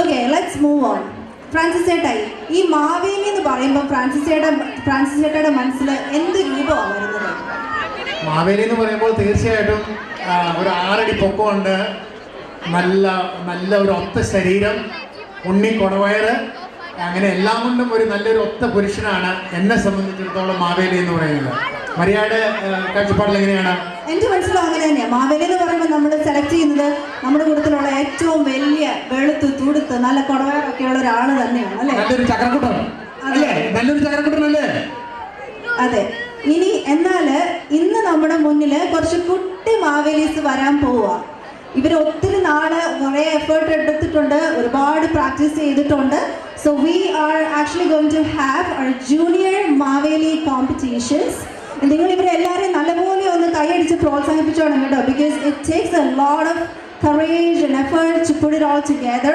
Okay, let's move on. Francis ചേട്ടായി, ഈ മാവേലി എന്ന് പറയുമ്പോൾ ഫ്രാൻസിസ് ചേട്ടയുടെ മനസ്സിൽ എന്ത് രൂപമാണ് വരുന്നത്? മാവേലി എന്ന് പറയുമ്പോൾ തീർച്ചയായിട്ടും ഒരു 6 അടി പൊക്കമുണ്ട്, നല്ല നല്ല ഒരു ഒത്ത ശരീരം, ഉണ്ണി കൊടവയറ്, അങ്ങനെ എല്ലാം കൊണ്ടും ഒരു നല്ലൊരു ഒത്ത പുരുഷനാണ് എന്നെ സംബന്ധിച്ചിടത്തോളം മാവേലി എന്ന് പറയുന്നത്. മരിയയുടെ കാഴ്ചപ്പാടിൽ എങ്ങനെയാണ്? എൻ്റെ മനസ്സിലും അങ്ങനെ തന്നെയാണ്. മാവേലി എന്ന് പറയുമ്പോൾ നമ്മൾ സെലക്ട് ചെയ്യുന്നത് നമ്മുടെ കൂട്ടത്തിലുള്ള ഏറ്റവും വലിയ വെളുത്ത് തുടുത്ത് നല്ല കൊടവയറൊക്കെ ഉള്ള ഒരാൾ തന്നെയാണ് അല്ലേ? നല്ലൊരു ചക്രക്കുട്ടൻ അല്ലേ? നല്ലൊരു ചക്രക്കുട്ടനല്ലേ? അതെ. ഇനി എന്നാൽ ഇന്ന് നമ്മുടെ മുന്നിൽ കുറച്ച് കുട്ടി മാവേലീസ് വരാൻ പോവുക. ഇവർ ഒത്തിരി നാള് കുറേ എഫേർട്ട് എടുത്തിട്ടുണ്ട്, ഒരുപാട് പ്രാക്ടീസ് ചെയ്തിട്ടുണ്ട്. So we are actually going to have our junior Maveli competitions. നിങ്ങൾ ഇവരെല്ലാവരെയും നല്ലപോലെ ഒന്ന് കൈയടിച്ച് പ്രോത്സാഹിപ്പിച്ചോണം കേട്ടോ, because it takes a lot of courage and effort to put it all together.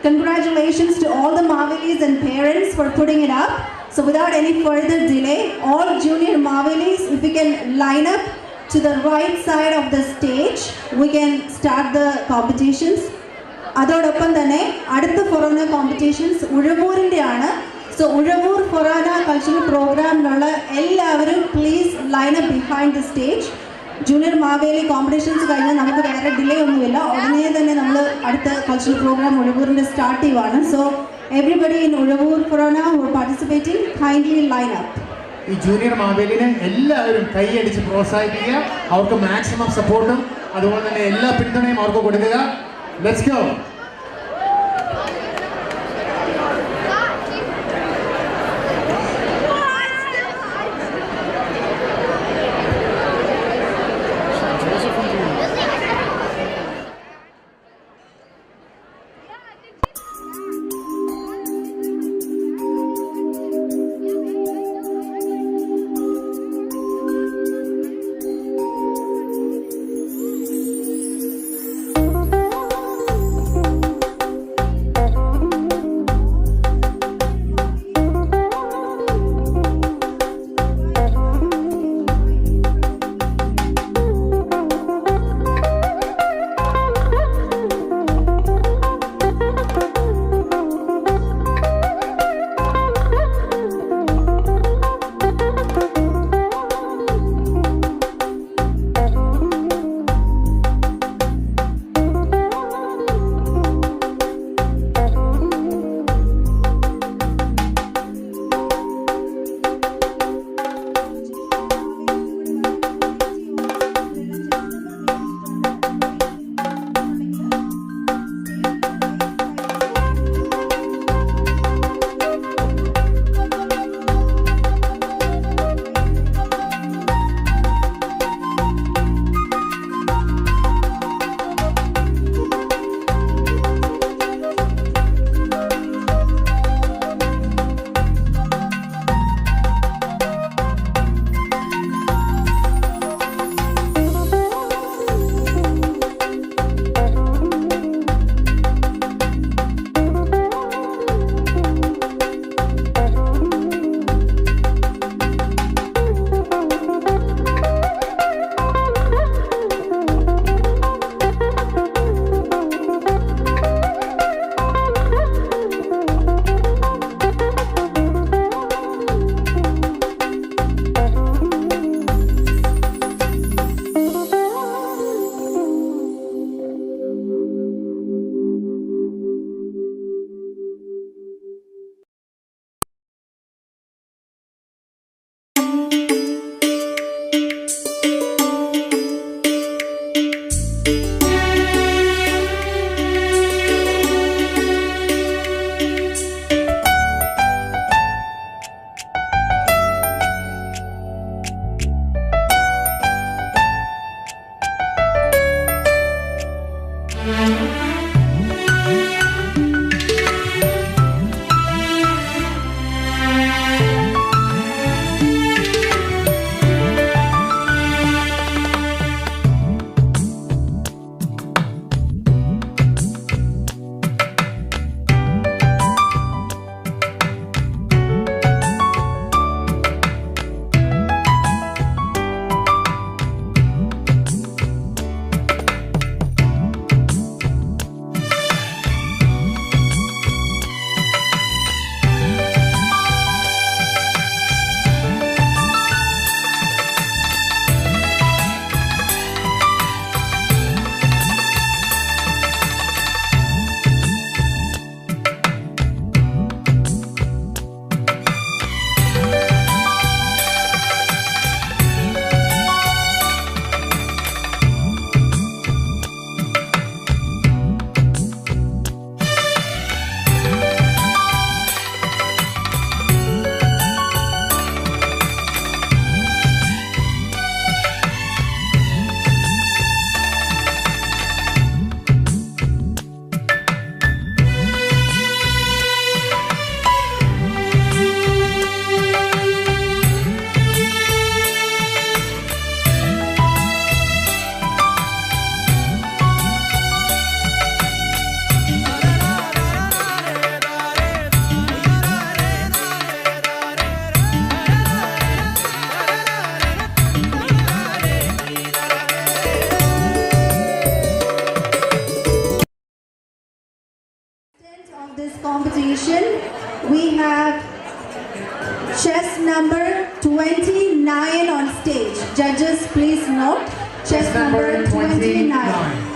Congratulations to all the Mavelis and parents for putting it up. So without any further delay, all junior Mavelis, if we can line up to the right side of the stage, we can start the competitions. അതോടൊപ്പം തന്നെ അടുത്ത Forane competitions ഉഴവൂരിൻ്റെ ആണ്. So Uzhavoor Forane cultural പ്രോഗ്രാമിലുള്ള എല്ലാവരും please line up behind the stage. Junior Maveli competitions കഴിഞ്ഞാൽ നമുക്ക് വേറെ delay ഒന്നുമില്ല, ഉടനെ തന്നെ നമ്മൾ അടുത്ത കൾച്ചറൽ പ്രോഗ്രാം ഉഴവൂരിൻ്റെ സ്റ്റാർട്ട് ചെയ്യുവാണ്. So everybody in Uzhavoor Forane who are participating kindly line up. ഈ ജൂനിയർ മാവേലിനെ എല്ലാവരും കൈയടിച്ച് പ്രോത്സാഹിപ്പിക്കുക, അവർക്ക് മാക്സിമം സപ്പോർട്ടും അതുപോലെ തന്നെ എല്ലാ പിന്തുണയും അവർക്ക് കൊടുക്കുക. Let's go. competition. We have chess number 29 on stage. Judges, please note. Chess number 29.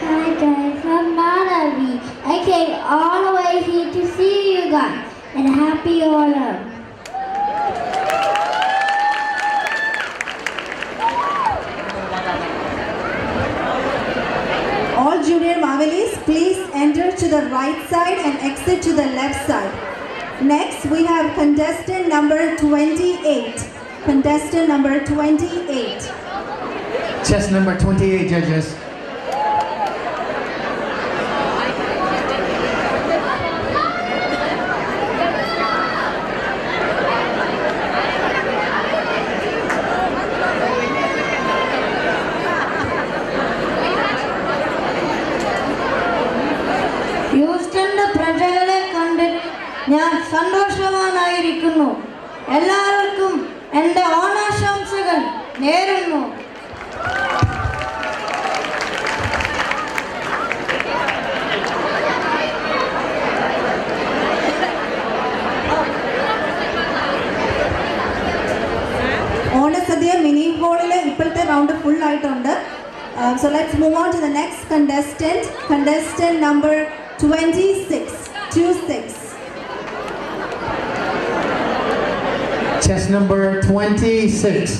Hi guys, I'm Nanavi. I came all the way here to see you guys. And happy Onam. All junior Mavelis, please enter to the right side and exit to the left side. Next, we have contestant number 28. Contestant number 28. Chess number 28, judges. ഹ്യൂസ്റ്റന്റെ പ്രജകളെ കണ്ട് ഞാൻ സന്തോഷവാനായിരിക്കുന്നു. എല്ലാവർക്കും എൻ്റെ ഓണാശംസകൾ നേരുന്നു. ഓണസദ്യ mini ഹോളിൽ ഇപ്പോഴത്തെ round full ആയിട്ടുണ്ട്. So let's move on to the next contestant. Contestant number 26. 26. Chess number 26.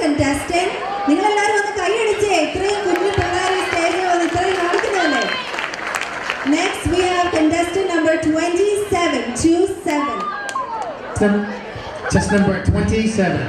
contestant. നിങ്ങളെല്ലാവരും ഒന്ന് കൈയടിച്ചേ. ഇത്രയും കുഞ്ഞു പിള്ളേർ ഈ സ്റ്റേജിൽ വന്ന് ഇത്രയും കാണിക്കുന്നതല്ലേ. Next we have contestant number 27. 27. Just number 27.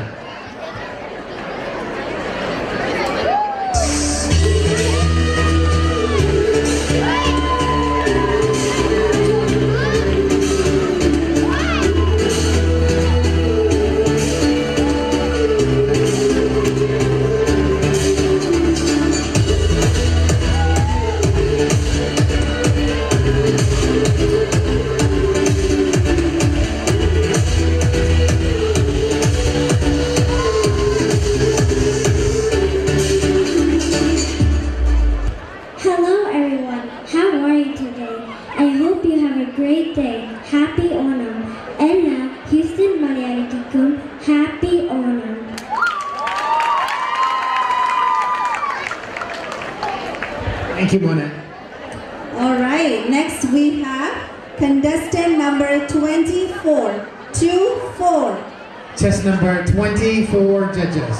Hello everyone, how are you today? I hope you have a great day. Happy Onam. And now, Houston Malayalikum, Happy Onam. Thank you, Mona. All right. Next we have contestant number 24. 24. Chess number 24 judges.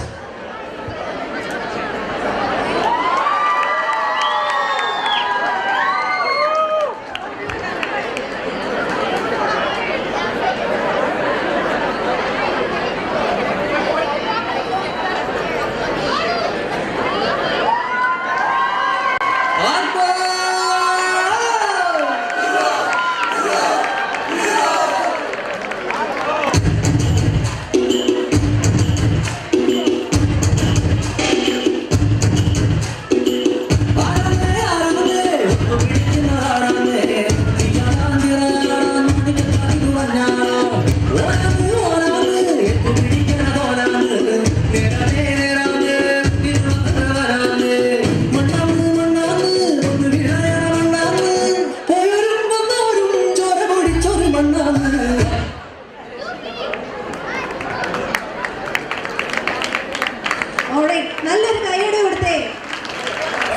Alright, നല്ലൊരു കൈയ്യടി കൊടുത്തേ.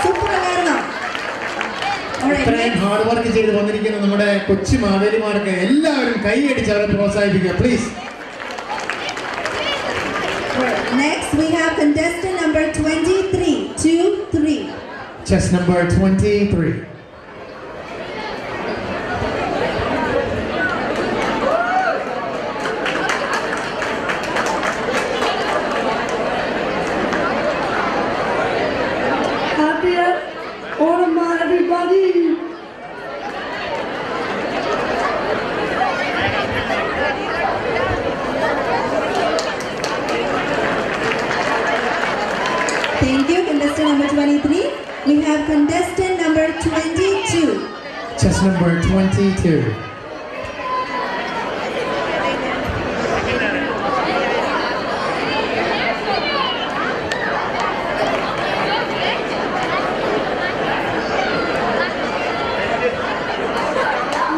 Super ആയിരുന്നു. ഇത്രയും hard work ചെയ്ത് വന്നിരിക്കുന്ന നമ്മുടെ കൊച്ചു മാവേലിമാർക്ക് എല്ലാവരും കൈയടിച്ച് അവരെ പ്രോത്സാഹിപ്പിക്കുക please. Next we have contestant number 23. 23. Chess number 23. Happy Onam, everybody! Thank you, contestant number 23. We have contestant number 22. Chess number 22.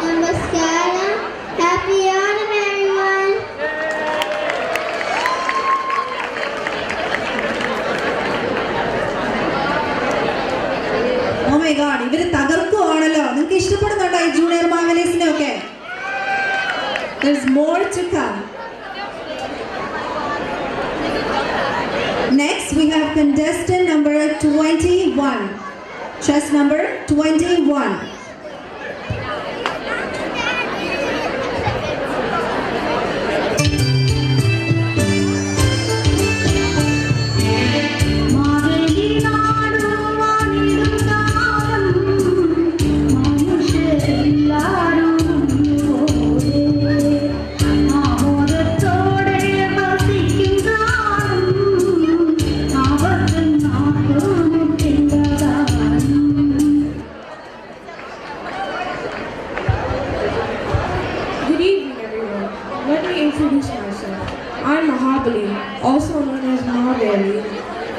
Namaskaram. Happy Onam, everyone. Oh my god, ഇവര് തകർക്കുവാണല്ലോ. നിങ്ങൾക്ക് ഇഷ്ടപ്പെടുന്നുണ്ടോ ഈ ജൂനിയർ മാവേലീസിനെ ഒക്കെ? There's more to come. Next we have contestant number 21. Chess number 21. Good evening, everyone. Let me introduce myself. I'm Mahabali, also known as Maveli,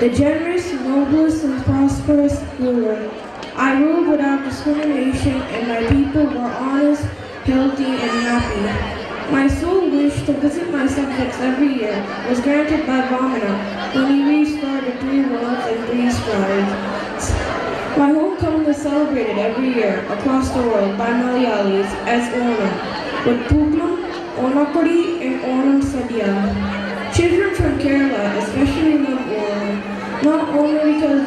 the generous, noblest, and prosperous ruler. I ruled without discrimination, and my people were honest, healthy, and happy. My sole wish to visit my subjects every year was granted by Vamana when he restored the 3 worlds and 3 skies. My homecoming is celebrated every year across the world by Malayalis as Onam, with Puglam, Onakodi, and Onam Sadhya. Children from Kerala especially love Onam, not only because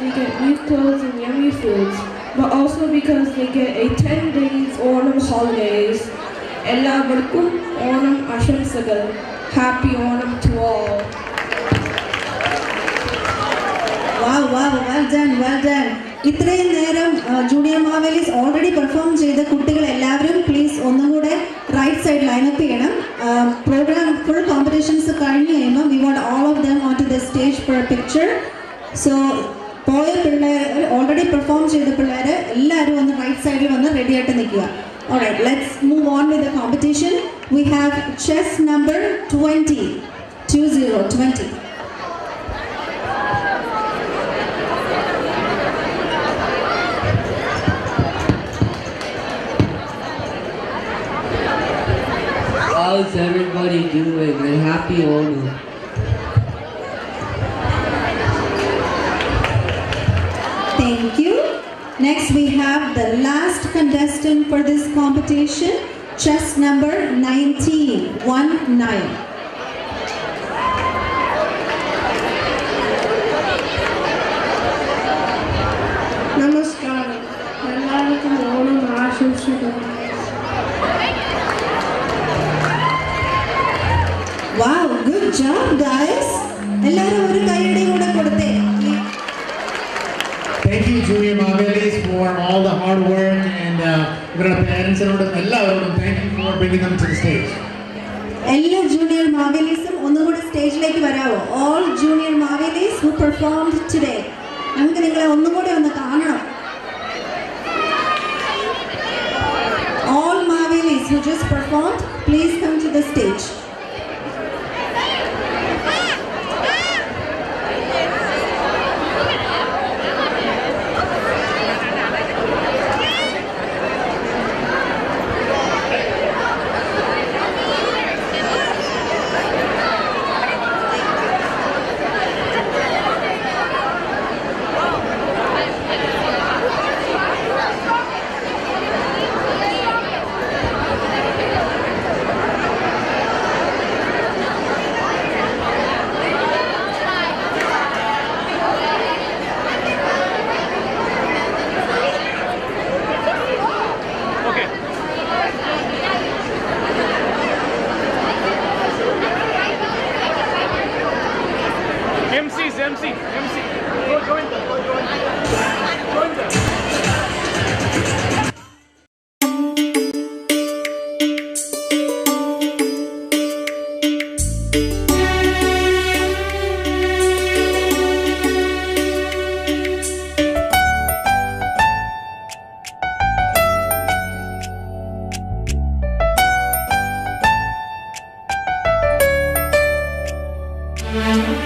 we get new clothes and yummy foods, but also because they get a 10 days Onam holidays. Ellavarkum Onam Ashamsagal. Happy Onam to all. Wow, well done. ഇത്രയും നേരം junior മാവേലീസ് already perform ചെയ്ത കുട്ടികൾ എല്ലാവരും please ഒന്നും കൂടെ right side lineup ചെയ്യണം. Program full competitions കഴിഞ്ഞ് കഴിയുമ്പോൾ we want all of them on to the stage for a picture. So പോയ പിള്ളേർ ഓൾറെഡി പെർഫോം ചെയ്ത പിള്ളേർ എല്ലാവരും ഒന്ന് റൈറ്റ് സൈഡിൽ വന്ന് റെഡി ആയിട്ട് നിൽക്കുക. Alright, let's move on with the competition. We have chess number 20. 20. How's everybody doing? And happy Onam. Thank you. Next we have the last contestant for this competition, chest number 19, 19. നമസ്കാരം എല്ലാവർക്കും ഓണം ആശംസിക്കുന്നു. Wow, good job guys. എല്ലാവരും ഒരു കൈയടി കൂടെ കൊടുത്തേ. Thank you Junior Mavelis for all the hard work and ഇവരുടെ പേരൻസിനോടും എല്ലാവരോടും thank you for bringing them to the stage. എല്ലാ ജൂനിയർ മാവേലീസും ഒന്നുകൂടി സ്റ്റേജിലേക്ക് വരാവോ? All junior Mavelis who performed today. നമുക്ക് നിങ്ങളെ ഒന്നുകൂടി ഒന്ന് കാണണം. All Mavelis who just performed, please come to the stage. MC. Go join them. Join them. Thank you.